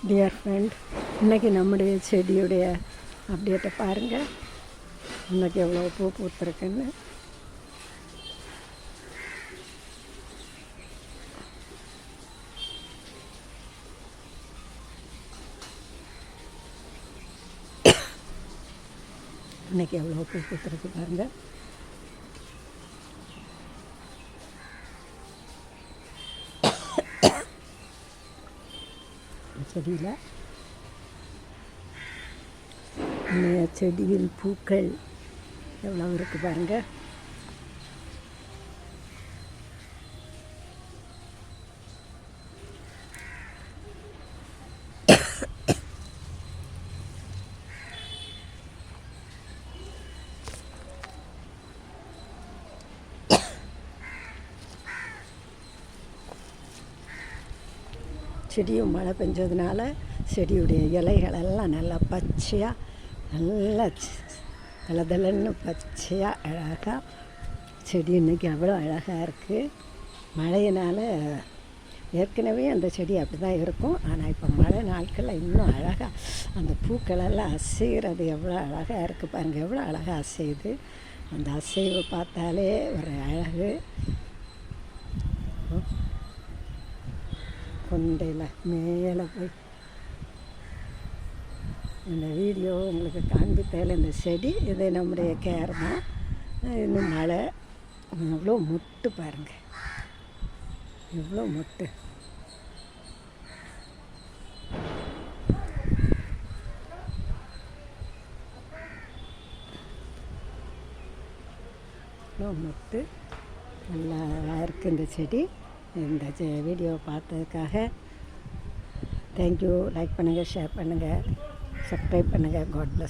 Dear friend, இன்றைக்கி நம்முடைய செடியுடைய அப்டேட்டை பாருங்கள். இன்றைக்கி எவ்வளோ பூ பூத்துருக்குன்னு. இன்றைக்கி எவ்வளோ பூ பூத்துருக்கு பாருங்கள். செடியில் செடியில் பூக்கள் எவ்வளோ இருக்குது பாருங்கள். செடியும் மழை பெஞ்சதுனால செடியுடைய இலைகளெல்லாம் நல்லா பச்சையாக, நல்லா தளதளன்னு பச்சையாக அழகாக செடி இன்றைக்கி அவ்வளோ அழகாக இருக்குது. மழையினால் ஏற்கனவே அந்த செடி அப்படி தான் இருக்கும். ஆனால் இப்போ மழை நாட்களில் இன்னும் அழகாக அந்த பூக்களெல்லாம் அசைகிறது எவ்வளோ அழகாக இருக்குது பாருங்கள். எவ்வளோ அழகாக அசையுது. அந்த அசைவை பார்த்தாலே ஒரு அழகு. கொண்டையில் மேலே போய் இந்த வீடியோ உங்களுக்கு காண்பித்தால் இந்த செடி இது நம்முடைய கேர் தான். இன்னும் மழை எவ்வளோ மொட்டு பாருங்கள், எவ்வளோ மொட்டு. எவ்வளோ மொட்டு நல்லா இருக்குது இந்த செடி. இந்த வீடியோவை பார்த்ததுக்காக தேங்க்யூ. லைக் பண்ணுங்கள், ஷேர் பண்ணுங்கள், சப்ஸ்கிரைப் பண்ணுங்கள். God plus.